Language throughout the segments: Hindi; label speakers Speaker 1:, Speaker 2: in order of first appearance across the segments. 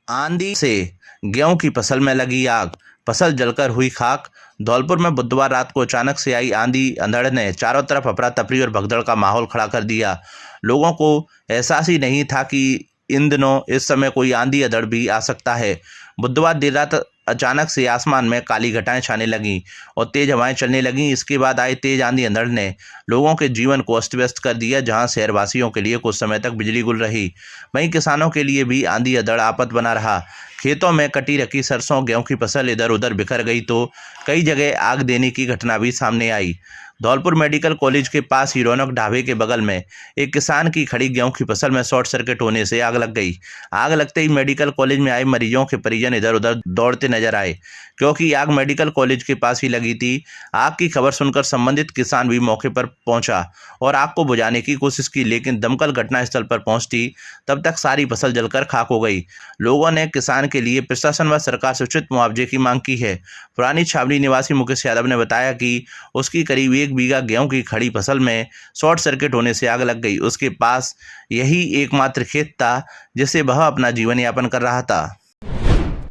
Speaker 1: आंधी से गेहूं की फसल में लगी आग, फसल जलकर हुई खाक। धौलपुर में बुधवार रात को अचानक से आई आंधी अंधड़ ने चारों तरफ अफरा तफरी और भगदड़ का माहौल खड़ा कर दिया। लोगों को एहसास ही नहीं था कि इन दिनों इस समय कोई आंधी अंधड़ भी आ सकता है। बुधवार देर रात अचानक से आसमान में काली घटाएं छाने लगीं और तेज हवाएं चलने लगीं। इसके बाद आई तेज आंधी अंधड़ ने लोगों के जीवन को अस्त व्यस्त कर दिया। जहां शहरवासियों के लिए कुछ समय तक बिजली गुल रही, वहीं किसानों के लिए भी आंधी अंधड़ आफत बना रहा। खेतों में कटी रखी सरसों गेहूं की फसल इधर उधर बिखर गई तो कई जगह आग देने की घटना भी सामने आई। धौलपुर मेडिकल कॉलेज के पास ही रौनक ढाबे के बगल में एक किसान की खड़ी गेहूं की फसल में शॉर्ट सर्किट होने से आग लग गई। आग लगते ही मेडिकल कॉलेज में आए मरीजों के परिजन इधर उधर दौड़ते नजर आए, क्योंकि आग मेडिकल कॉलेज के पास ही लगी थी। आग की खबर सुनकर संबंधित किसान भी मौके पर पहुंचा और आग को बुझाने की कोशिश की, लेकिन दमकल घटनास्थल पर पहुंचती तब तक सारी फसल जलकर खाक हो गई। लोगों ने किसान के लिए प्रशासन व सरकार से उचित मुआवजे की मांग की है। पुरानी छावनी निवासी मुकेश यादव ने बताया कि उसकी करीब 1 बीघा गेहूं की खड़ी फसल में शॉर्ट सर्किट होने से आग लग गई। उसके पास यही एकमात्र खेत था जिसे वह अपना जीवन यापन कर रहा था।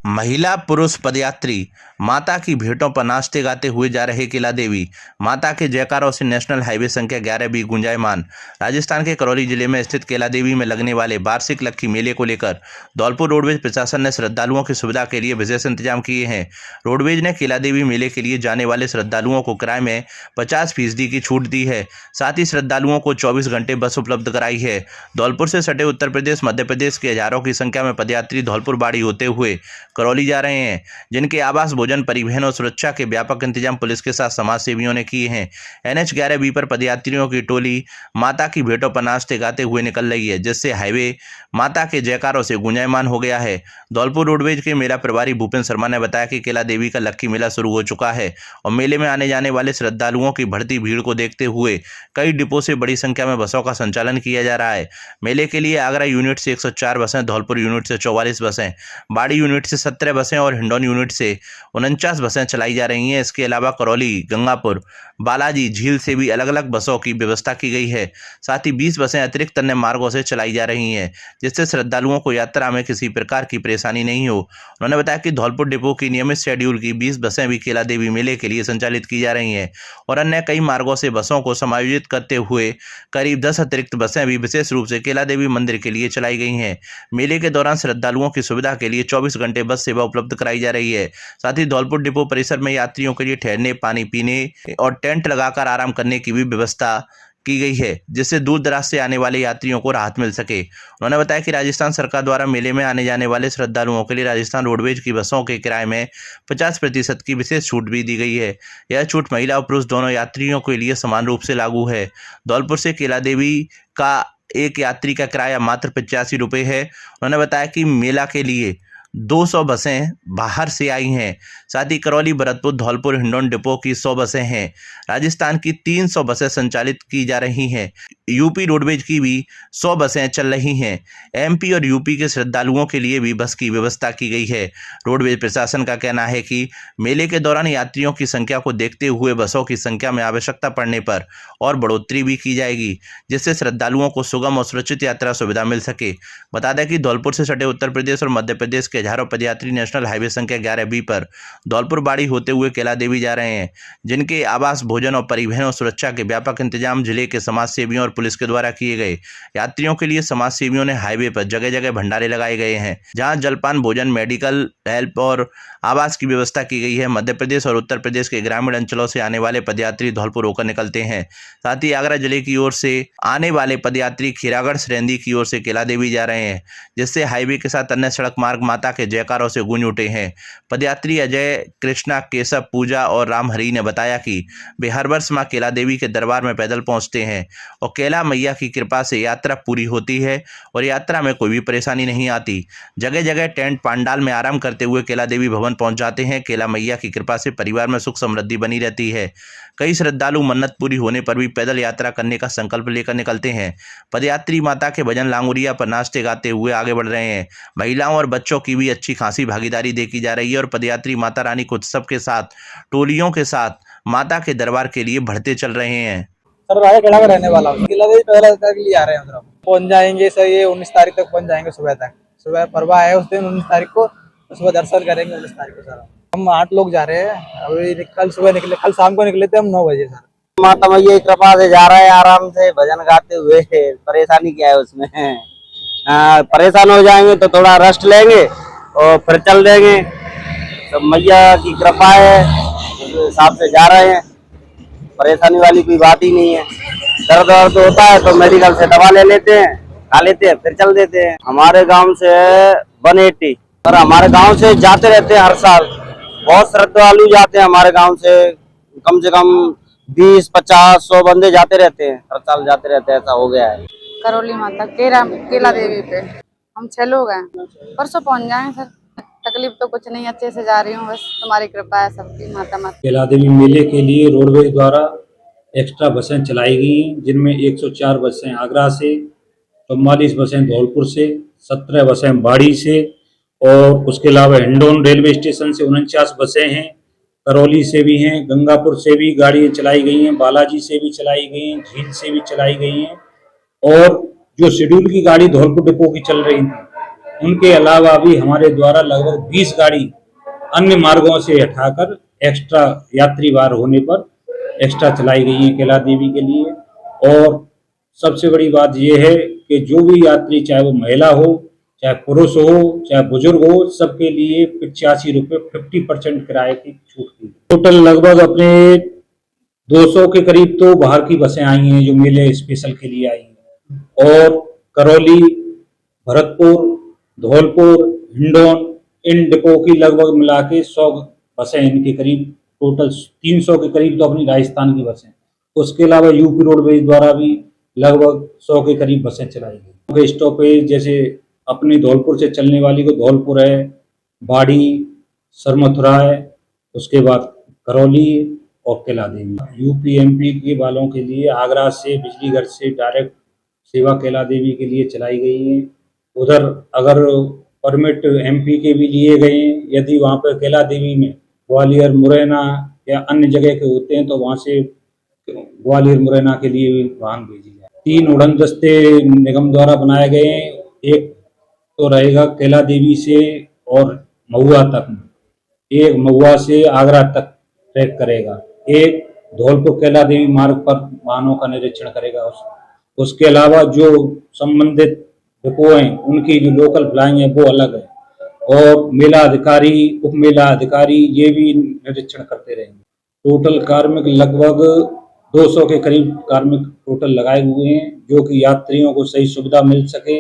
Speaker 1: महिला पुरुष पदयात्री माता की भेंटों पर नाचते गाते हुए जा रहे केला देवी। माता के जयकारों से नेशनल हाईवे संख्या 11 भी गुंजायमान। राजस्थान के करौली जिले में स्थित केला देवी में लगने वाले वार्षिक लक्खी मेले को लेकर धौलपुर रोडवेज प्रशासन ने श्रद्धालुओं की सुविधा के लिए विशेष इंतजाम किए हैं। रोडवेज ने केला देवी मेले के लिए जाने वाले श्रद्धालुओं को किराए में 50% की छूट दी है। साथ ही श्रद्धालुओं को 24 घंटे बस उपलब्ध कराई है। धौलपुर से सटे उत्तर प्रदेश मध्य प्रदेश के हजारों की संख्या में पदयात्री धौलपुर बाड़ी होते हुए करौली जा रहे हैं, जिनके आवास भोजन परिवहन और सुरक्षा के व्यापक इंतजाम पुलिस के साथ समाज सेवियों ने किए हैं। NH 11B पर पदयात्रियों की टोली माता की भेंटों पर नाचते गाते हुए निकल रही है, जिससे हाईवे माता के जयकारों से गुंजायमान हो गया है। धौलपुर रोडवेज के मेला प्रभारी भूपेंद्र शर्मा ने बताया कि केला देवी का लक्खी मेला शुरू हो चुका है और मेले में आने जाने वाले श्रद्धालुओं की बढ़ती भीड़ को देखते हुए कई डिपो से बड़ी संख्या में बसों का संचालन किया जा रहा है। मेले के लिए आगरा यूनिट से 104 बसें, धौलपुर यूनिट से 44 बसें, बाड़ी यूनिट से 17 बसें और हिंडौन यूनिट से 49 बसें चलाई जा रही हैं। इसके अलावा करौली, गंगापुर, बालाजी, झील से भी अलग अलग बसों की व्यवस्था की गई है। साथ ही 20 बसें अतिरिक्त अन्य मार्गों से चलाई जा रही हैं, जिससे श्रद्धालुओं को यात्रा में किसी प्रकार की परेशानी नहीं हो। उन्होंने बताया कि धौलपुर डिपो की नियमित शेड्यूल की 20 बसें भी केला देवी मेले के लिए संचालित की जा रही हैं और अन्य कई मार्गों से बसों को समायोजित करते हुए करीब 10 अतिरिक्त बसें भी विशेष रूप से केला देवी मंदिर के लिए चलाई गई हैं। मेले के दौरान श्रद्धालुओं की सुविधा के लिए 24 घंटे बस सेवा उपलब्ध कराई जा रही है। साथ ही धौलपुर डिपो परिसर में यात्रियों के लिए ठहरने, पानी पीने और टेंट लगाकर आराम करने की भी व्यवस्था की गई है, जिससे दूर दराज से आने वाले यात्रियों को राहत मिल सके। उन्होंने बताया कि राजस्थान सरकार द्वारा मेले में आने जाने वाले श्रद्धालुओं के लिए राजस्थान रोडवेज की बसों के किराए में 50% की विशेष छूट भी दी गई है। यह छूट महिला और पुरुष दोनों यात्रियों के लिए समान रूप से लागू है। धौलपुर से केला देवी का एक यात्री का किराया मात्र 85 रुपये है। उन्होंने बताया कि मेला के लिए 200 बसें बाहर से आई हैं। साथ ही करौली, भरतपुर, धौलपुर, हिंडौन डिपो की 100 बसें हैं। राजस्थान की 300 बसें संचालित की जा रही हैं। यूपी रोडवेज की भी 100 बसें चल रही हैं। MP और यूपी के श्रद्धालुओं के लिए भी बस की व्यवस्था की गई है। रोडवेज प्रशासन का कहना है कि मेले के दौरान यात्रियों की संख्या को देखते हुए बसों की संख्या में आवश्यकता पड़ने पर और बढ़ोतरी भी की जाएगी, जिससे श्रद्धालुओं को सुगम और सुरक्षित यात्रा सुविधा मिल सके। बता दें कि धौलपुर से सटे उत्तर प्रदेश और मध्य प्रदेश के हजारों पदयात्री नेशनल हाईवे संख्या 11B पर धौलपुर बाड़ी होते हुए केला देवी जा रहे हैं, जिनके आवास, भोजन और परिवहन और सुरक्षा के व्यापक इंतजाम जिले के समाज सेवियों और पुलिस के द्वारा किए गए। यात्रियों के लिए समाज सेवियों ने हाईवे पर जगह जगह भंडारे लगाए गए हैं, जहां जलपान, भोजन, मेडिकल हेल्प और आवास की व्यवस्था की गई है। मध्य प्रदेश और उत्तर प्रदेश के ग्रामीण अंचलों से आने वाले पदयात्री धौलपुर होकर निकलते हैं। साथ ही आगरा जिले की ओर से आने वाले पदयात्री खीरागढ़, सरेंदी की ओर से केला देवी जा रहे हैं, जिससे हाईवे के साथ अन्य सड़क मार्ग माता के जयकारों से गूंज उठे हैं। पदयात्री अजय, कृष्णा, केशव, पूजा और राम हरि ने बताया कि वे हर वर्ष मां केला देवी के दरबार में पैदल पहुंचते हैं और केला मैया की कृपा से यात्रा पूरी होती है और यात्रा में कोई भी परेशानी नहीं आती। जगह जगह टेंट पंडाल में आराम करते हुए केला देवी भवन पहुंच जाते हैं। केला मैया की कृपा से परिवार में सुख समृद्धि बनी रहती है। कई श्रद्धालु मन्नत पूरी होने पर भी पैदल यात्रा करने का संकल्प लेकर निकलते हैं। पदयात्री माता के भजन लांगुरिया पर नाचते गाते हुए आगे बढ़ रहे हैं। महिलाओं और बच्चों की भी अच्छी खासी भागीदारी देखी जा रही है और पदयात्री माता रानी को उत्सव के साथ, टोलियों के साथ माता के दरबार के लिए बढ़ते चल रहे हैं।
Speaker 2: सर रायगढ़ का रहने वाला हूँ। केला देवी पैदल यात्रा के लिए आ रहे हैं, उधर पहुंच जाएंगे सर। ये 19 तारीख तक पहुंच जाएंगे सुबह तक। सुबह परवा है उस दिन 19 तारीख को, तो सुबह दर्शन करेंगे 19 तारीख को सर। हम 8 लोग जा रहे हैं, अभी कल सुबह निकले, कल शाम को निकले थे हम 9 बजे सर।
Speaker 3: माता मैया की कृपा से जा रहे हैं आराम से भजन गाते हुए। परेशानी क्या है उसमें? परेशान हो जाएंगे तो थोड़ा रेस्ट लेंगे और फिर चल देंगे। तो मैया की कृपा है, उस हिसाब से जा रहे हैं। परेशानी वाली कोई बात ही नहीं है। दर्द वर्द होता है तो मेडिकल से दवा ले लेते हैं, खा लेते हैं, फिर चल देते हैं। हमारे गांव से 180 और हमारे गांव से जाते रहते हैं हर साल। बहुत श्रद्धालु जाते हैं हमारे गांव से कम 20, 50, 100 बंदे जाते रहते हैं, हर साल जाते रहते हैं। ऐसा हो गया है।
Speaker 4: करौली माता केला देवी पे हम 6 लोग हैं, परसों पहुंच जाएंगे सर। तकलीफ तो कुछ नहीं, अच्छे से जा रही हूँ, बस तुम्हारी कृपा है सबकी माता।
Speaker 5: केला देवी मेले के लिए रोडवेज द्वारा एक्स्ट्रा बसें चलाई गई हैं, जिनमें 104 बसें आगरा से, 44 बसें धौलपुर से, 17 बसें बाड़ी से और उसके अलावा हिंडौन रेलवे स्टेशन से 49 बसें हैं। करौली से भी हैं, गंगापुर से भी गाड़ियाँ चलाई गई हैं, बालाजी से भी चलाई गई हैं, झील से भी चलाई गई हैं और जो शेड्यूल की गाड़ी धौलपुर डिपो की चल रही थी, उनके अलावा भी हमारे द्वारा लगभग 20 गाड़ी अन्य मार्गों से हटाकर एक्स्ट्रा यात्री वार होने पर एक्स्ट्रा चलाई गई है केला देवी के लिए। और सबसे बड़ी बात यह है कि जो भी यात्री, चाहे वो महिला हो, चाहे पुरुष हो, चाहे बुजुर्ग हो, सबके लिए 85 रुपये 50% किराए की छूट की। टोटल लगभग अपने 200 के करीब तो बाहर की बसें आई हैं जो मेले स्पेशल के लिए आई हैं। और करौली, भरतपुर, धौलपुर, हिंडौन, इन डिपो की लगभग मिला के 100 बसें इनके करीब, टोटल 300 के करीब तो अपनी राजस्थान की बसें। उसके अलावा यूपी रोडवेज द्वारा भी लगभग 100 के करीब बसें चलाई गई। स्टॉपेज जैसे अपने धौलपुर से चलने वाली को धौलपुर है, बाड़ी, सरमथुरा है, उसके बाद करौली और केला देवी। यूपी एमपी के वालों के लिए आगरा से बिजलीघर से डायरेक्ट सेवा केला देवी के लिए चलाई गई है। उधर अगर परमिट एमपी के भी लिए गए हैं, यदि वहाँ पर केला देवी में ग्वालियर, मुरैना या अन्य जगह के होते हैं तो वहाँ से ग्वालियर, मुरैना के लिए भी वाहन भेजी जाए। 3 उड़न दस्ते निगम द्वारा बनाए गए हैं। एक तो रहेगा केला देवी से और महुआ तक, एक महुआ से आगरा तक ट्रैक करेगा, एक धौलपुर केला देवी मार्ग पर वाहनों का निरीक्षण करेगा। उसके अलावा जो संबंधित डिपो हैं उनकी जो लोकल फ्लाइंग है वो अलग है और मेला अधिकारी, उप मेला अधिकारी ये भी निरीक्षण करते रहेंगे। टोटल कार्मिक लगभग 200 के करीब कार्मिक टोटल लगाए हुए हैं, जो कि यात्रियों को सही सुविधा मिल सके,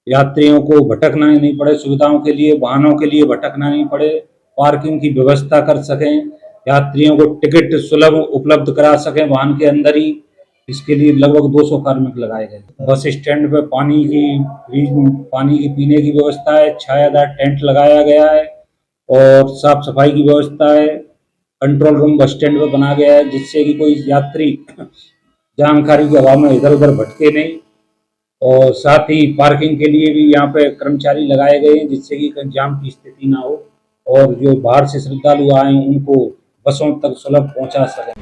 Speaker 5: यात्रियों को भटकना नहीं पड़े, सुविधाओं के लिए, वाहनों के लिए भटकना नहीं पड़े, पार्किंग की व्यवस्था कर सकें, यात्रियों को टिकट सुलभ उपलब्ध करा सकें वाहन के अंदर ही। इसके लिए लगभग 200 कार्मिक लगाए गए। बस स्टैंड पे पानी की पीने की व्यवस्था है, छायादार टेंट लगाया गया है और साफ सफाई की व्यवस्था है। कंट्रोल रूम बस स्टैंड पे बना गया है जिससे कि कोई यात्री जानकारी के अभाव में इधर उधर भटके नहीं। और साथ ही पार्किंग के लिए भी यहाँ पे कर्मचारी लगाए गए हैं जिससे कि जाम की स्थिति ना हो और जो बाहर से श्रद्धालु आए उनको बसों तक सुलभ पहुँचा सकें।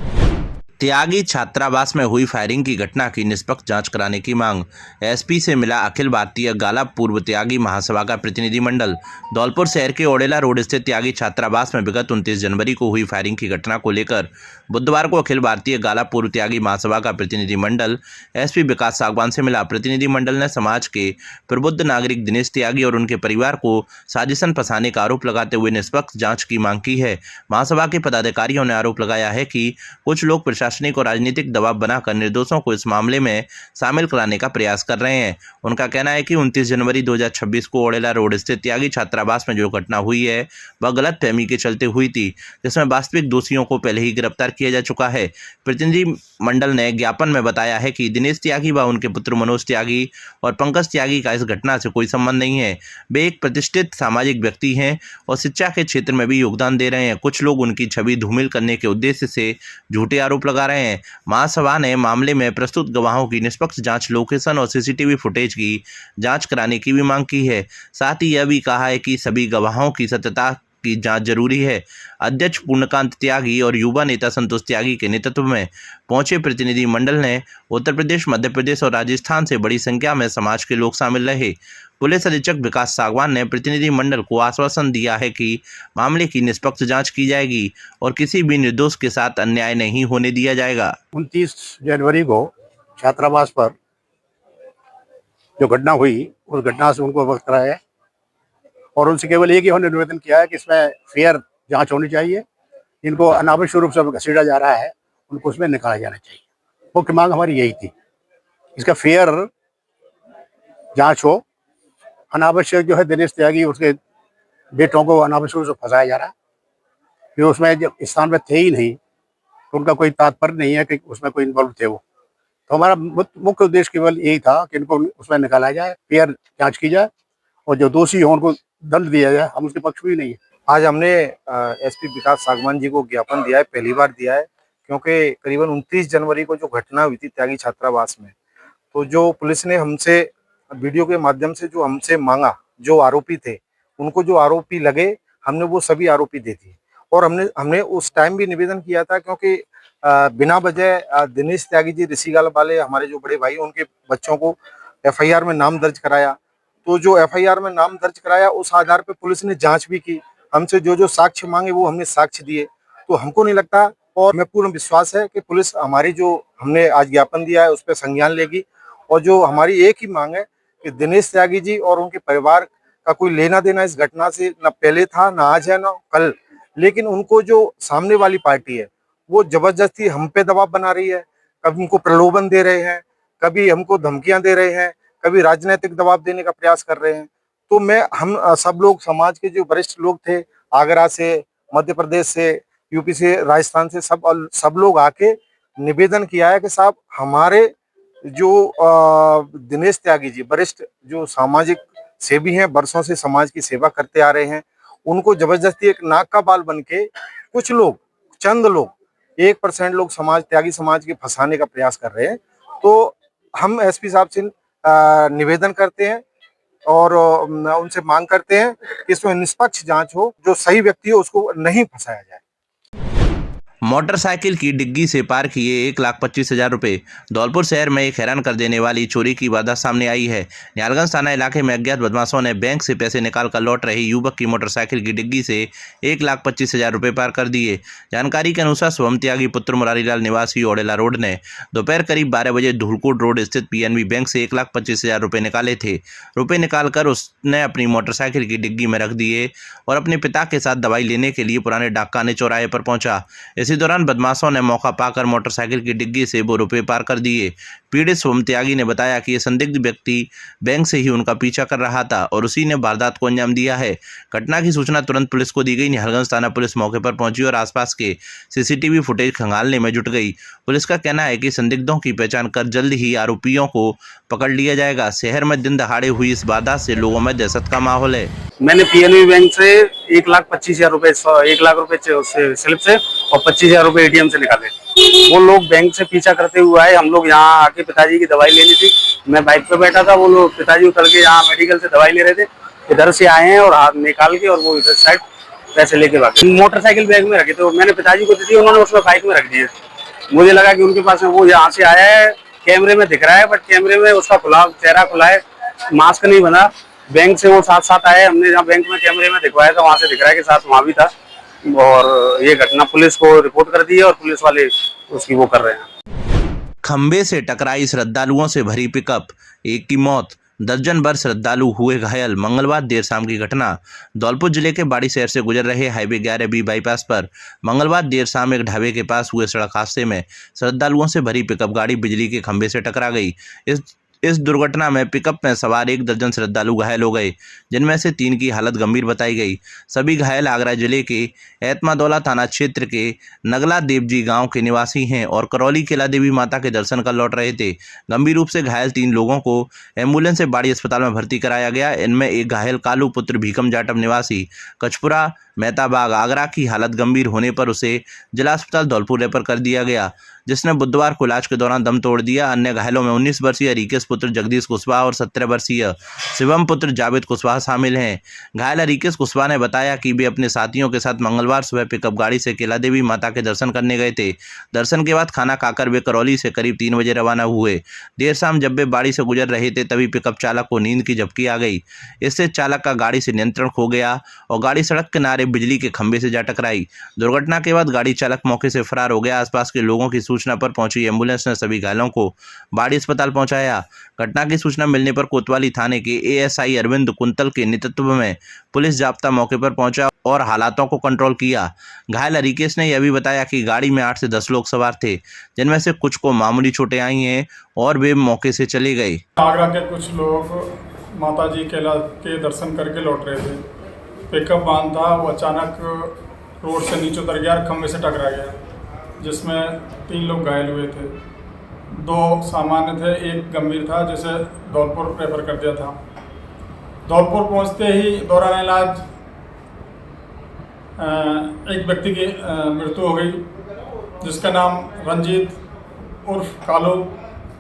Speaker 1: त्यागी छात्रावास में हुई फायरिंग की घटना की निष्पक्ष जांच कराने की मांग। एसपी से मिला अखिल भारतीय गाला पूर्व त्यागी महासभा का प्रतिनिधिमंडल। धौलपुर शहर के ओडेला रोड स्थित त्यागी छात्रावास में विगत 29 जनवरी को हुई फायरिंग की घटना को लेकर बुधवार को अखिल भारतीय गाला पूर्व त्यागी महासभा का प्रतिनिधिमंडल एसपी विकास सागवान से मिला। प्रतिनिधिमंडल ने समाज के प्रबुद्ध नागरिक दिनेश त्यागी और उनके परिवार को साजिशन फंसाने का आरोप लगाते हुए निष्पक्ष जाँच की मांग की है। महासभा के पदाधिकारियों ने आरोप लगाया है कि कुछ लोग प्रशासनिक और राजनीतिक दबाव बनाकर निर्दोषों को इस मामले में शामिल कराने का प्रयास कर रहे हैं। उनका कहना है कि 29 जनवरी 2026 को ओडेला रोड स्थित त्यागी छात्रावास में जो घटना हुई है वह गलतफहमी के चलते हुई थी, जिसमें वास्तविक दोषियों को पहले ही गिरफ्तार किया जा चुका है। प्रतिनिधिमंडल ने ज्ञापन में बताया है कि दिनेश त्यागी व उनके पुत्र मनोज त्यागी और पंकज त्यागी का इस घटना से कोई संबंध नहीं है। वे एक प्रतिष्ठित सामाजिक व्यक्ति हैं और शिक्षा के क्षेत्र में भी योगदान दे रहे हैं। कुछ लोग उनकी छवि धूमिल करने के उद्देश्य से झूठे आरोप लगा रहे हैं। महासभा ने मामले में प्रस्तुत गवाहों की निष्पक्ष जांच, लोकेशन और सीसीटीवी फुटेज की जांच कराने की भी मांग की है। साथ ही यह भी कहा है कि सभी गवाहों की सत्यता की जांच जरूरी है। अध्यक्ष पूर्णकांत त्यागी और युवा नेता संतोष त्यागी के नेतृत्व में पहुंचे प्रतिनिधि मंडल ने उत्तर प्रदेश, मध्य प्रदेश और राजस्थान से बड़ी संख्या में समाज के लोग शामिल रहे। पुलिस अधीक्षक विकास सागवान ने प्रतिनिधि मंडल को आश्वासन दिया है कि मामले की निष्पक्ष जांच की जाएगी और किसी भी निर्दोष के साथ अन्याय नहीं होने दिया जाएगा।
Speaker 6: 29 जनवरी को छात्रावास पर जो घटना हुई, उस घटना से उनको अवगत कराया है और उनसे केवल एक ही उन्होंने निवेदन किया है कि इसमें फेयर जांच होनी चाहिए। जिनको अनावश्यक रूप से घसीटा जा रहा है उनको उसमें निकाला जाना चाहिए। मुख्य मांग हमारी यही थी, इसका फेयर जांच हो। अनावश्यक जो है दिनेश त्यागी उसके बेटों को अनावश्यक रूप से फंसाया जा रहा है, फिर उसमें जब स्थान में थे ही नहीं तो उनका कोई तात्पर्य नहीं है कि उसमें कोई इन्वॉल्व थे वो। तो हमारा मुख्य उद्देश्य केवल यही था कि इनको उसमें निकाला जाए, फेयर जांच की जाए और जो दोषी हो उनको दंड दिया जाए। हम उसके पक्ष में ही नहीं है।
Speaker 7: आज हमने एसपी विकास सागवान जी को ज्ञापन दिया है, पहली बार दिया है, क्योंकि करीबन 29 जनवरी को जो घटना हुई थी त्यागी छात्रावास में, तो जो पुलिस ने हमसे वीडियो के माध्यम से जो हमसे मांगा, जो आरोपी थे उनको जो आरोपी लगे, हमने वो सभी आरोपी दे दिए। और हमने उस टाइम भी निवेदन किया था, क्योंकि बिना वजह दिनेश त्यागी जी ऋषिगाल वाले हमारे जो बड़े भाई, उनके बच्चों को एफआईआर में नाम दर्ज कराया। तो जो एफआईआर में नाम दर्ज कराया, उस आधार पर पुलिस ने जांच भी की, हमसे जो जो साक्ष्य मांगे वो हमने साक्ष्य दिए। तो हमको नहीं लगता, और मैं पूर्ण विश्वास है कि पुलिस हमारी जो हमने आज ज्ञापन दिया है उस पर संज्ञान लेगी। और जो हमारी एक ही मांग है कि दिनेश त्यागी जी और उनके परिवार का कोई लेना देना इस घटना से न पहले था, न आज है, न कल, लेकिन उनको जो सामने वाली पार्टी है वो जबरदस्ती हम पे दबाव बना रही है। कभी हमको प्रलोभन दे रहे हैं, कभी हमको धमकियां दे रहे हैं, कभी राजनीतिक दबाव देने का प्रयास कर रहे हैं। तो हम सब लोग, समाज के जो वरिष्ठ लोग थे, आगरा से, मध्य प्रदेश से, यूपी से, राजस्थान से, सब लोग आके निवेदन किया है कि साहब हमारे जो दिनेश त्यागी जी वरिष्ठ जो सामाजिक सेवी हैं, वर्षों से समाज की सेवा करते आ रहे हैं, उनको जबरदस्ती एक नाक का बाल बन के कुछ लोग, चंद लोग, 1% लोग त्यागी समाज के फंसाने का प्रयास कर रहे हैं। तो हम एसपी साहब से निवेदन करते हैं और उनसे मांग करते हैं कि इसमें निष्पक्ष जांच हो, जो सही व्यक्ति हो उसको नहीं फंसाया जाए।
Speaker 1: मोटरसाइकिल की डिग्गी से पार किए 1,25,000 रुपये। धौलपुर शहर में एक हैरान कर देने वाली चोरी की वारदात सामने आई है। न्यालगंज थाना इलाके में अज्ञात बदमाशों ने बैंक से पैसे निकाल कर लौट रहे युवक की मोटरसाइकिल की डिग्गी से 1,25,000 रुपये पार कर दिए। जानकारी के अनुसार शुभम त्यागी पुत्र मुरारीलाल निवासी ओडेला रोड ने दोपहर करीब 12 बजे धूलकोट रोड स्थित पीएनबी बैंक से 1,25,000 रुपये निकाले थे। रुपये निकालकर उसने अपनी मोटरसाइकिल की डिग्गी में रख दिए और अपने पिता के साथ दवाई लेने के लिए पुराने डाकखाने चौराहे पर पहुंचा। इसी दौरान बदमाशों ने मौका पाकर मोटरसाइकिल की डिग्गी से वो रुपये पार कर दिए। पीड़ित शुभम त्यागी ने बताया कि ये संदिग्ध व्यक्ति बैंक से ही उनका पीछा कर रहा था और उसी ने वारदात को अंजाम दिया है। घटना की सूचना तुरंत पुलिस को दी गई। न्यालगंज थाना पुलिस मौके पर पहुंची और आसपास के सीसीटीवी फुटेज खंगालने में जुट गई। पुलिस का कहना है कि संदिग्धों की पहचान कर जल्द ही आरोपियों को पकड़ लिया जाएगा। शहर में दिन दहाड़े हुई इस वारदात से लोगों में दहशत का माहौल है।
Speaker 7: मैंने पीएनबी बैंक से 1,25,000 रुपए, 1 लाख रुपए स्लिप से और 25,000 रुपए एटीएम से निकाले। वो लोग बैंक से पीछा करते हुए आए। हम लोग यहाँ आके पिताजी की दवाई लेनी थी, मैं बाइक पे बैठा था, वो लोग पिताजी उतर के यहाँ मेडिकल से दवाई ले रहे थे। इधर से आए हैं और हाथ निकाल के और वो इधर साइड पैसे लेके भागे। मोटरसाइकिल बैग में रखे, तो मैंने पिताजी को दी थी, उन्होंने उसमें बाइक में रख दिए। मुझे लगा कि उनके पास में वो यहाँ से आया है, कैमरे में दिख रहा है, बट कैमरे में उसका चेहरा खुला है, मास्क नहीं बना। बैंक से वो साथ साथ आए, हमने जहाँ बैंक में कैमरे में दिखवाया था वहां से दिख रहा है कि साथ वहां भी था। और ये घटना पुलिस को रिपोर्ट कर दी है और पुलिस वाले उसकी वो कर रहे हैं।
Speaker 1: खंबे से टकराई श्रद्धालुओं से भरी पिकअप, एक की मौत, दर्जन भर श्रद्धालु हुए घायल। मंगलवार देर शाम की घटना। धौलपुर जिले के बाड़ी शहर से गुजर रहे हाईवे 11B बाईपास पर मंगलवार देर शाम एक ढाबे के पास हुए सड़क हादसे में श्रद्धालुओं से भरी पिकअप गाड़ी बिजली के खंभे से टकरा गई। इस दुर्घटना में पिकअप में सवार 1 दर्जन श्रद्धालु घायल हो गए, जिनमें से 3 की हालत गंभीर बताई गई। सभी घायल आगरा जिले के एतमादौला थाना क्षेत्र के नगला देवजी गांव के निवासी हैं और करौली किला देवी माता के दर्शन कर लौट रहे थे। गंभीर रूप से घायल 3 लोगों को एम्बुलेंस से बाड़ी अस्पताल में भर्ती कराया गया। इनमें एक घायल कालू पुत्र भीकम जाटव निवासी कचपुरा मेहताबाग आगरा की हालत गंभीर होने पर उसे जिला अस्पताल धौलपुर रेफर कर दिया गया, जिसने बुधवार को इलाज के दौरान दम तोड़ दिया। अन्य घायलों में 19 वर्षीय रिकेश पुत्र जगदीश कुशवाहा और 17 वर्षीय शिवम पुत्र जावेद कुशवाहा शामिल हैं। घायल रिकेश कुशवाहा ने बताया कि वे अपने साथियों के साथ मंगलवार सुबह पिकअप गाड़ी से केला देवी माता के दर्शन करने गए थे। दर्शन के बाद खाना खाकर वे करौली से करीब 3 बजे रवाना हुए। देर शाम जब वे बाड़ी से गुजर रहे थे तभी पिकअप चालक को नींद की झपकी आ गई। इससे चालक का गाड़ी से नियंत्रण खो गया और गाड़ी सड़क किनारे बिजली के खंभे से जा टकराई। दुर्घटना के बाद गाड़ी चालक मौके से फरार हो गया। आसपास के लोगों की सूचना पर पहुंची एम्बुलेंस ने सभी घायलों को बाड़ी अस्पताल पहुंचाया। घटना की सूचना मिलने पर कोतवाली थाने के एएसआई अरविंद कुंतल के नेतृत्व में पुलिस जाब्ता मौके पर पहुंचा और हालातों को कंट्रोल किया। घायल रिकेश ने यह भी बताया कि गाड़ी में 8 से 10 लोग सवार थे, जिनमें से कुछ को मामूली चोटें आई हैं और वे मौके से चले गए।
Speaker 8: आगरा के कुछ लोग माता जी के दर्शन करके लौट रहे थे। पिकअप वाहन था, वो अचानक रोड से नीचे उतर गया और खंभे से टकरा गया, जिसमें 3 लोग घायल हुए थे। 2 सामान्य थे, एक गंभीर था, जिसे धौलपुर रेफर कर दिया था। धौलपुर पहुंचते ही दौरान इलाज एक व्यक्ति की मृत्यु हो गई, जिसका नाम रंजीत उर्फ कालू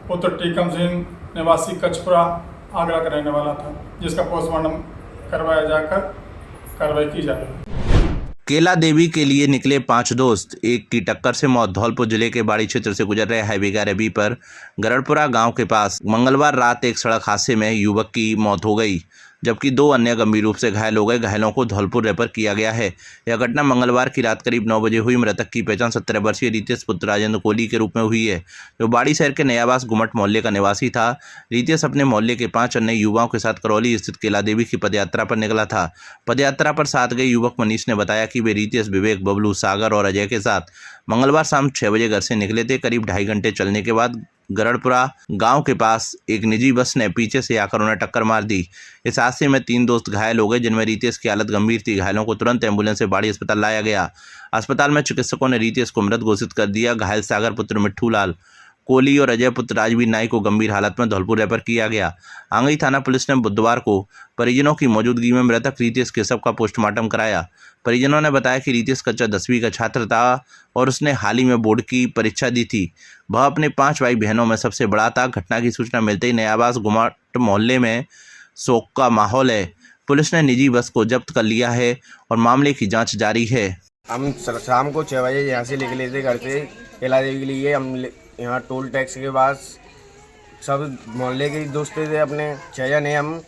Speaker 8: पुत्र टीकम सिंह निवासी कचपुरा आगरा का रहने वाला था, जिसका पोस्टमार्टम करवाया जाकर कार्रवाई की जा रही है।
Speaker 1: केला देवी के लिए निकले 5 दोस्त, एक की टक्कर से मौत। धौलपुर जिले के बाड़ी क्षेत्र से गुजर रहे हाईवे 11B पर गरड़पुरा गांव के पास मंगलवार रात एक सड़क हादसे में युवक की मौत हो गई, जबकि 2 अन्य गंभीर रूप से घायल हो गए। घायलों को धौलपुर रेफर किया गया है। यह घटना मंगलवार की रात करीब 9 बजे हुई। मृतक की पहचान 17 वर्षीय रितेश पुत्र राजेंद्र कोहली के रूप में हुई है, जो बाड़ी शहर के नयाबास गुमट मोहल्ले का निवासी था। रितेश अपने मोहल्ले के 5 अन्य युवाओं के साथ करौली स्थित केला देवी की पदयात्रा पर निकला था। पदयात्रा पर साथ गए युवक मनीष ने बताया कि वे रितेश, विवेक, बबलू, सागर और अजय के साथ मंगलवार शाम 6 बजे घर से निकले थे। करीब 2.5 घंटे चलने के बाद गरड़पुरा गांव के पास एक निजी बस ने पीछे से आकर उन्हें टक्कर मार दी। इस हादसे में 3 दोस्त घायल हो गए, जिनमें रितेश की हालत गंभीर थी। घायलों को तुरंत एम्बुलेंस से बाड़ी अस्पताल लाया गया। अस्पताल में चिकित्सकों ने रितेश को मृत घोषित कर दिया। घायल सागर पुत्र मिट्ठू लाल कोहली और अजय पुत्र राजवीर नाई को गंभीर हालत में धौलपुर रेफर किया गया। आंगई थाना पुलिस ने बुधवार को परिजनों की मौजूदगी में मृतक रितेश के शव का पोस्टमार्टम कराया। परिजनों ने बताया कि रितेश कक्षा 10वीं का छात्र था और उसने हाल ही में बोर्ड की परीक्षा दी थी। वह अपने 5 भाई बहनों में सबसे बड़ा था। घटना की सूचना मिलते ही नयाबास गुमट मोहल्ले में शोक का माहौल है। पुलिस ने निजी बस को जब्त कर लिया है और मामले की जाँच जारी है।
Speaker 9: हम शाम को 6 बजे यहाँ से निकले थे घर से केला देवी के लिए। हम यहाँ टोल टैक्स के पास सब मोहल्ले के दोस्त थे अपने 6 जने। हम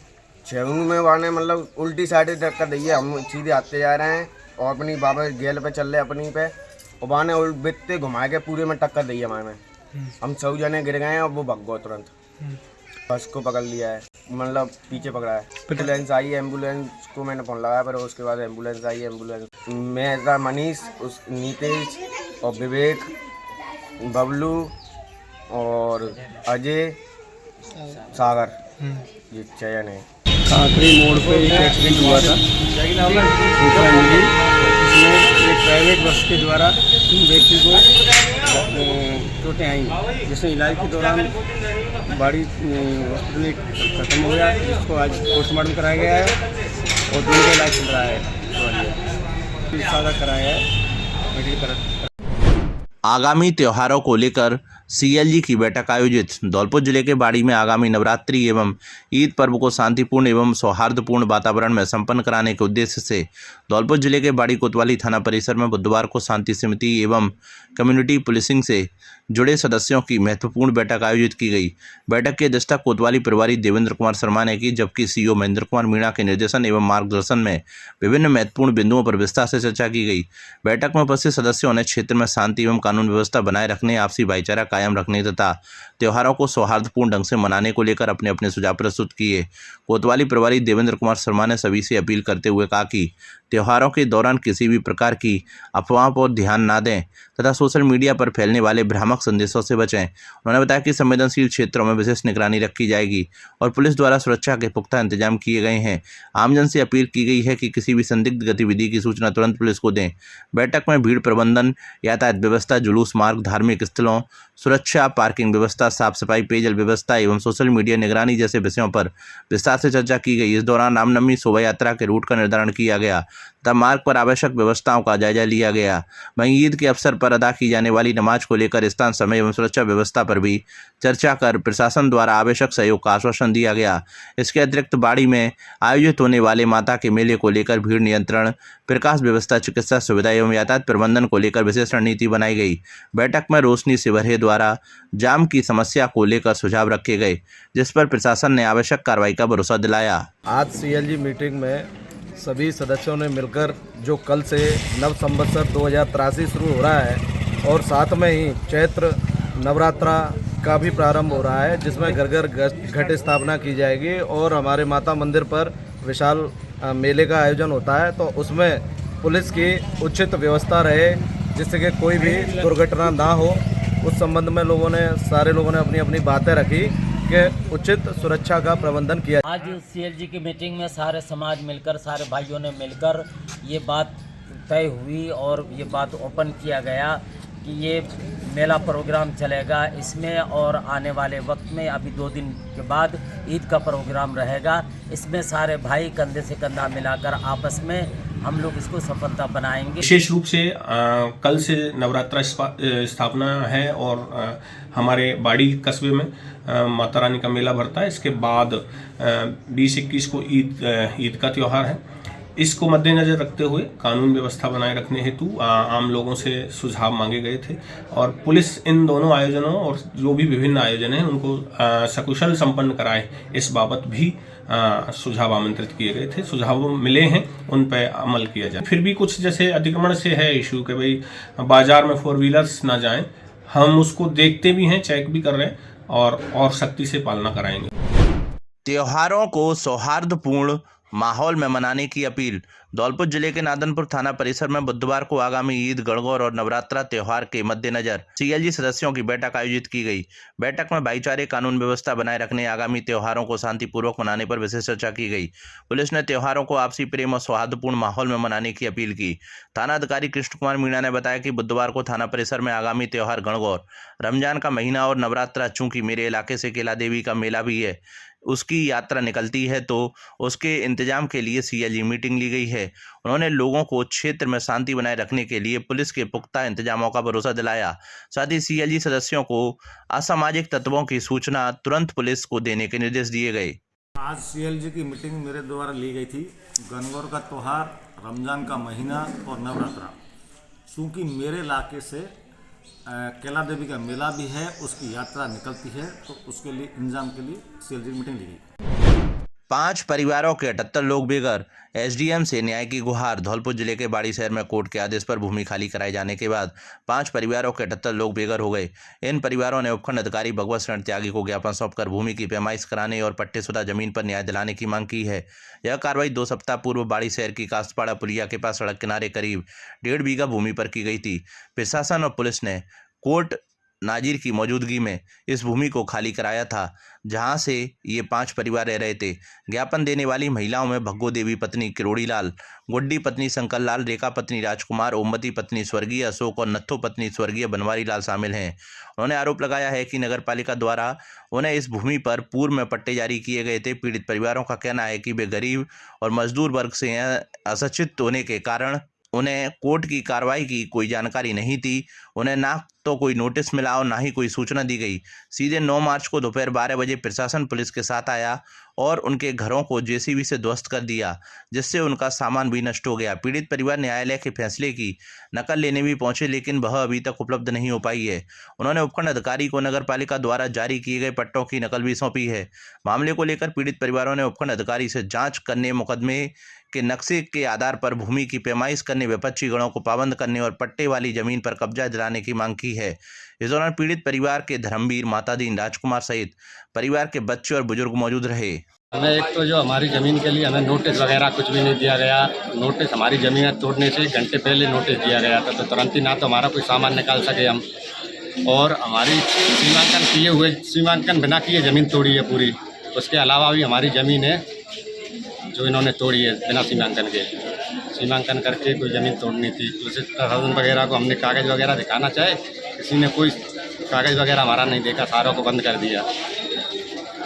Speaker 9: 6 में वाने मतलब उल्टी साइड टक्कर दी है। हम सीधे आते जा रहे हैं और अपनी बाबा गेल पे चल रहे अपनी पे, और वाने उल्ट बितते घुमा के पूरे में टक्कर दी है हमारे में। हम 100 जने गिर गए हैं और वो भग गए तुरंत। बस को पकड़ लिया है, मतलब पीछे पकड़ा है। एम्बुलेंस आई, एम्बुलेंस को मैंने फोन लगाया, पर उसके बाद एम्बुलेंस आई। एम्बुलेंस मैं था मनीष, उस नीतीश और विवेक, बबलू और अजय, सागर, ये 6 जने हैं।
Speaker 2: कांकरी मोड़ पे एक एक्सीडेंट हुआ था, सूचना मिली। इसमें एक प्राइवेट बस के द्वारा 3 व्यक्ति को चोटें आई, जिसमें इलाज के दौरान बाड़ी हॉस्पिटल एक खत्म हो गया, जिसको आज पोस्टमार्टम कराया गया है और दोनों का इलाज चल रहा है। सादा कराया है मेडिकल।
Speaker 1: आगामी त्योहारों को लेकर सीएलजी की बैठक आयोजित। धौलपुर जिले के बाड़ी में आगामी नवरात्रि एवं ईद पर्व को शांतिपूर्ण एवं सौहार्दपूर्ण वातावरण में संपन्न कराने के उद्देश्य से धौलपुर जिले के बाड़ी कोतवाली थाना परिसर में बुधवार को शांति समिति एवं कम्युनिटी पुलिसिंग से जुड़े सदस्यों की महत्वपूर्ण बैठक आयोजित की गई। बैठक की अध्यक्षता कोतवाली प्रभारी देवेंद्र कुमार शर्मा ने की, जबकि सीओ महेंद्र कुमार मीणा के निर्देशन एवं मार्गदर्शन में विभिन्न महत्वपूर्ण बिंदुओं पर विस्तार से चर्चा की गई। बैठक में उपस्थित सदस्यों ने क्षेत्र में शांति एवं कानून व्यवस्था बनाए रखने, आपसी भाईचारा कायम रखने तथा त्योहारों को सौहार्दपूर्ण ढंग से मनाने को लेकर अपने अपने सुझाव प्रस्तुत किए। कोतवाली प्रभारी देवेंद्र कुमार शर्मा ने सभी से अपील करते हुए कहा कि त्योहारों के दौरान किसी भी प्रकार की अफवाहों पर ध्यान न दें तथा सोशल मीडिया पर फैलने वाले भ्रामक संदेशों से बचें। उन्होंने बताया कि संवेदनशील क्षेत्रों में विशेष निगरानी रखी जाएगी और पुलिस द्वारा सुरक्षा के पुख्ता इंतजाम किए गए हैं। आमजन से अपील की गई है कि किसी भी संदिग्ध गतिविधि की सूचना तुरंत पुलिस को दें। बैठक में भीड़ प्रबंधन, यातायात व्यवस्था, जुलूस मार्ग, धार्मिक स्थलों, सुरक्षा, पार्किंग व्यवस्था, साफ सफाई, पेयजल व्यवस्था एवं सोशल मीडिया निगरानी जैसे विषयों पर विस्तार से चर्चा की गई। इस दौरान रामनवमी शोभा यात्रा के रूट का निर्धारण किया गया। तब मार्ग पर आवश्यक व्यवस्थाओं का जायजा लिया गया। वहीं ईद के अवसर पर अदा की जाने वाली नमाज को लेकर स्थान समय एवं सुरक्षा व्यवस्था पर भी चर्चा कर प्रशासन द्वारा आवश्यक सहयोग का आश्वासन दिया गया। इसके अतिरिक्त बाड़ी में आयोजित होने वाले माता के मेले को लेकर भीड़ नियंत्रण, प्रकाश व्यवस्था, चिकित्सा सुविधा एवं यातायात प्रबंधन को लेकर विशेष रणनीति बनाई गई। बैठक में रोशनी सिवरहे द्वारा जाम की समस्या को लेकर सुझाव रखे गए, जिस पर प्रशासन ने आवश्यक कार्रवाई का भरोसा दिलाया।
Speaker 10: आज सीएलजी मीटिंग में सभी सदस्यों ने मिलकर जो कल से नव संवत्सर 2083 शुरू हो रहा है और साथ में ही चैत्र नवरात्रा का भी प्रारंभ हो रहा है, जिसमें घर घर घट स्थापना की जाएगी और हमारे माता मंदिर पर विशाल मेले का आयोजन होता है। तो उसमें पुलिस की उचित व्यवस्था रहे, जिससे कि कोई भी दुर्घटना ना हो। उस संबंध में सारे लोगों ने अपनी अपनी बातें रखी कि उचित सुरक्षा का प्रबंधन किया।
Speaker 11: आज सीएलजी की मीटिंग में सारे समाज मिलकर, सारे भाइयों ने मिलकर ये बात तय हुई और ये बात ओपन किया गया कि ये मेला प्रोग्राम चलेगा इसमें, और आने वाले वक्त में अभी 2 दिन के बाद ईद का प्रोग्राम रहेगा। इसमें सारे भाई कंधे से कंधा मिलाकर आपस में हम लोग इसको सफलता बनाएंगे।
Speaker 12: विशेष रूप से कल से नवरात्रा स्थापना है और हमारे बाड़ी कस्बे में माता रानी का मेला भरता है। इसके बाद 20-21 को ईद का त्यौहार है। इसको मद्देनजर रखते हुए कानून व्यवस्था बनाए रखने हेतु आम लोगों से सुझाव मांगे गए थे और पुलिस इन दोनों आयोजनों और जो भी विभिन्न आयोजन हैं उनको सकुशल संपन्न कराए, इस बाबत भी सुझाव आमंत्रित किए गए थे। सुझाव मिले हैं, उन पर अमल किया जाए। फिर भी कुछ जैसे अतिक्रमण से है इशू कि भाई बाजार में 4 व्हीलर्स ना जाएं, हम उसको देखते भी हैं, चेक भी कर रहे हैं और सख्ती से पालना कराएंगे।
Speaker 1: त्योहारों को सौहार्दपूर्ण माहौल में मनाने की अपील। धौलपुर जिले के नादनपुर थाना परिसर में बुधवार को आगामी ईद, गणगौर और नवरात्रा त्योहार के मद्देनजर सीएलजी सदस्यों की बैठक आयोजित की गई। बैठक में भाईचारे, कानून व्यवस्था बनाए रखने, आगामी त्योहारों को शांतिपूर्वक मनाने पर विशेष चर्चा की गई। पुलिस ने त्योहारों को आपसी प्रेम और सौहार्दपूर्ण माहौल में मनाने की अपील की। थाना अधिकारी कृष्ण कुमार मीणा ने बताया कि बुधवार को थाना परिसर में आगामी त्योहार गणगौर, रमजान का महीना और नवरात्रा, चूंकि मेरे इलाके से केला देवी का मेला भी है, उसकी यात्रा निकलती है, तो उसके इंतजाम के लिए सीएलजी मीटिंग ली गई है। उन्होंने लोगों को क्षेत्र में शांति बनाए रखने के लिए पुलिस के पुख्ता इंतजामों का भरोसा दिलाया। साथ ही सीएलजी सदस्यों को असामाजिक तत्वों की सूचना तुरंत पुलिस को देने के निर्देश दिए गए।
Speaker 13: आज सीएलजी की मीटिंग मेरे द्वारा ली गई थी। गणगौर का त्यौहार, रमजान का महीना और नवरात्रा, चूँकि मेरे इलाके से केला देवी का मेला भी है, उसकी यात्रा निकलती है, तो उसके लिए इंतजाम के लिए सीएलजी मीटिंग ली गई।
Speaker 1: 5 परिवारों के 78 लोग बेघर, एसडीएम से न्याय की गुहार। धौलपुर जिले के बाड़ी शहर में कोर्ट के आदेश पर भूमि खाली कराए जाने के बाद 5 परिवारों के 78 लोग बेघर हो गए। इन परिवारों ने उपखंड अधिकारी भगवत शरण त्यागी को ज्ञापन सौंपकर भूमि की पैमाइश कराने और पट्टेशुदा जमीन पर न्याय दिलाने की मांग की है। यह कार्रवाई 2 सप्ताह पूर्व बाड़ी शहर की कास्तपाड़ा पुलिया के पास सड़क किनारे करीब 1.5 बीघा भूमि पर की गई थी। प्रशासन और पुलिस ने कोर्ट नाजिर की मौजूदगी में इस भूमि को खाली कराया था, जहां से ये 5 परिवार रह रहे थे। ज्ञापन देने वाली महिलाओं में भग्गो देवी पत्नी किरोड़ी लाल, गुड्डी पत्नी शंकर लाल, रेखा पत्नी राजकुमार, ओमवती पत्नी स्वर्गीय अशोक और नत्थो पत्नी स्वर्गीय बनवारी लाल शामिल हैं। उन्होंने आरोप लगाया है कि नगरपालिका द्वारा उन्हें इस भूमि पर पूर्व में पट्टे जारी किए गए थे। पीड़ित परिवारों का कहना है कि वे गरीब और मजदूर वर्ग से अशिक्षित होने के कारण उन्हें कोर्ट की कार्रवाई की कोई जानकारी नहीं थी। उन्हें ना तो कोई नोटिस मिला और ना ही कोई सूचना दी गई। सीधे 9 मार्च को दोपहर 12 बजे प्रशासन पुलिस के साथ आया और उनके घरों को जेसीबी से ध्वस्त कर दिया, जिससे उनका सामान भी नष्ट हो गया। पीड़ित परिवार न्यायालय के फैसले की नकल लेने भी पहुंचे, लेकिन वह अभी तक उपलब्ध नहीं हो पाई है। उन्होंने उपखंड अधिकारी को नगरपालिका द्वारा जारी किए गए पट्टों की नकल भी सौंपी है। मामले को लेकर पीड़ित परिवारों ने उपखंड अधिकारी से जांच करने, मुकदमे के नक्शे के आधार पर भूमि की पैमाइश करने, विपक्षी गणों को पाबंद करने और पट्टे वाली जमीन पर कब्जा दिलाने की मांग की है। इस दौरान पीड़ित परिवार के धर्मवीर मातादीन राजकुमार सहित परिवार के बच्चे और बुजुर्ग मौजूद रहे।
Speaker 2: हमें एक तो जो हमारी ज़मीन के लिए हमें नोटिस वगैरह कुछ भी नहीं दिया गया। नोटिस हमारी ज़मीन तोड़ने से घंटे पहले नोटिस दिया गया था, तो तुरंत ही ना तो हमारा कोई सामान निकाल सके हम, और हमारी सीमांकन बिना किए ज़मीन तोड़ी है पूरी। उसके अलावा भी हमारी ज़मीन है जो इन्होंने तोड़ी है बिना सीमांकन के। सीमांकन करके कोई ज़मीन तोड़नी थी, तो उसे प्रशासन वगैरह को हमने कागज़ वगैरह दिखाना चाहे, किसी ने कोई कागज़ वगैरह हमारा नहीं देखा, सारों को बंद कर दिया।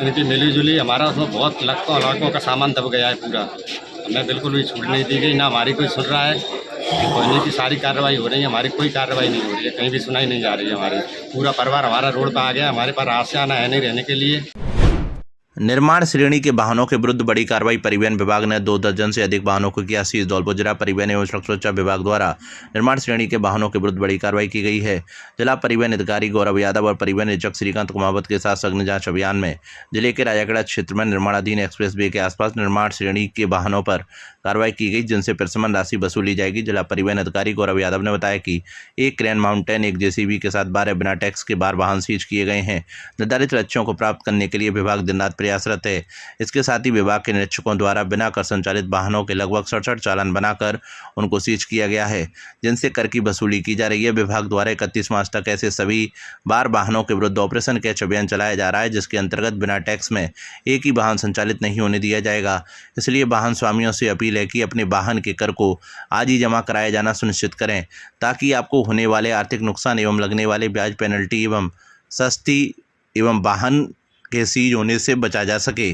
Speaker 2: इनकी मिली जुली हमारा उसमें बहुत लाखों का सामान दब गया है पूरा। हमें बिल्कुल भी छूट नहीं दी गई, ना हमारी कोई सुन रहा है। कोई की सारी कार्रवाई हो रही है, हमारी कोई कार्रवाई नहीं हो रही है, कहीं भी सुनाई नहीं जा रही है। हमारी पूरा परिवार हमारा रोड पर आ गया, हमारे पास आशियाना है नहीं रहने के लिए।
Speaker 1: निर्माण श्रेणी के वाहनों के विरुद्ध बड़ी कार्रवाई। परिवहन विभाग ने 2 दर्जन से अधिक वाहनों को किया सीज। धौलपुर जिला परिवहन एवं सड़क सुरक्षा विभाग द्वारा निर्माण श्रेणी के वाहनों के विरुद्ध बड़ी कार्रवाई की गई है। जिला परिवहन अधिकारी गौरव यादव और परिवहन निरीक्षक श्रीकांत कुमावत के साथ सघन जांच अभियान में जिले के राजागढ़ क्षेत्र में निर्माणाधीन एक्सप्रेस वे के आसपास निर्माण श्रेणी के वाहनों पर कार्रवाई की गई, जिनसे प्रशमन राशि वसूली जाएगी। जिला परिवहन अधिकारी गौरव यादव ने बताया कि एक क्रेन माउंटेन, एक जेसीबी के साथ 12 बिना टैक्स के 12 वाहन सीज किए गए हैं। निर्धारित लक्ष्यों को प्राप्त करने के लिए विभाग दिन रात प्रयासरत है। इसके साथ ही विभाग के निरीक्षकों द्वारा बिना कर संचालित वाहनों के लगभग 67 चालान बनाकर उनको सीज किया गया है, जिनसे कर की वसूली की जा रही है। विभाग द्वारा 31 मार्च तक ऐसे सभी 12 वाहनों के विरुद्ध ऑपरेशन कैच अभियान चलाया जा रहा है, जिसके अंतर्गत बिना टैक्स में एक ही वाहन संचालित नहीं होने दिया जाएगा। इसलिए वाहन स्वामियों से अपील है कि अपने वाहन के कर को आज ही जमा कराया जाना सुनिश्चित करें, ताकि आपको होने वाले आर्थिक नुकसान एवं लगने वाले ब्याज पेनल्टी एवं सस्ती एवं वाहन के सीज होने से बचा जा सके।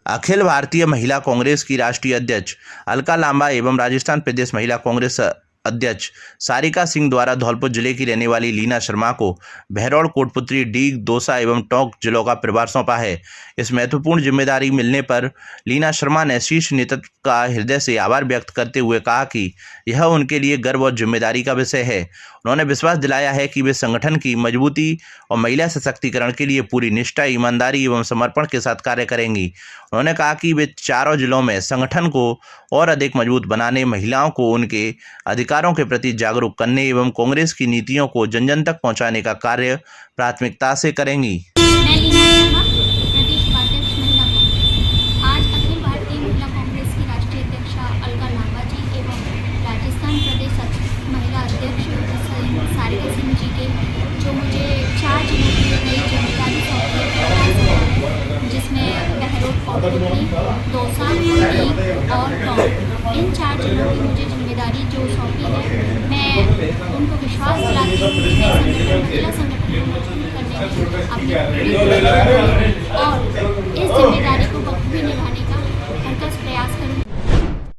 Speaker 1: अखिल भारतीय महिला कांग्रेस की राष्ट्रीय अध्यक्ष अलका लांबा एवं राजस्थान प्रदेश महिला कांग्रेस अध्यक्ष सारिका सिंह द्वारा धौलपुर जिले की रहने वाली लीना शर्मा को बहरौल, कोटपुतली, डीग, दौसा एवं टोंक जिलों का प्रभार सौंपा है। इस महत्वपूर्ण जिम्मेदारी मिलने पर लीना शर्मा ने शीर्ष नेतृत्व का हृदय से आभार व्यक्त करते हुए कहा कि यह उनके लिए गर्व और जिम्मेदारी का विषय है। उन्होंने विश्वास दिलाया है कि वे संगठन की मजबूती और महिला सशक्तिकरण के लिए पूरी निष्ठा, ईमानदारी एवं समर्पण के साथ कार्य करेंगी। उन्होंने कहा कि वे चारों जिलों में संगठन को और अधिक मजबूत बनाने, महिलाओं को उनके अधिकारों के प्रति जागरूक करने एवं कांग्रेस की नीतियों को जन जन तक पहुंचाने का कार्य प्राथमिकता से करेंगी।
Speaker 14: मैं लीना शर्मा, प्रदेश उपाध्यक्ष महिला कांग्रेस। आज अखिल भारतीय महिला कांग्रेस की राष्ट्रीय अध्यक्षा अलका लांबा जी एवं राजस्थान प्रदेश महिला अध्यक्ष सारिका सिंह जी के जो मुझे 4 जिलों की नई जिम्मेदारी सौंपी है, जिसमें बहरौल, कोटपुतली, दौसा, डीग और टोंक, इन 4 जिलों की मुझे जिम्मेदारी जो सौंपी है, मैं उनको विश्वास दिलाती हूँ कि मैं संगठन, महिला संगठन को मजबूत करने में अपनी पूरी कोशिश करूँगी और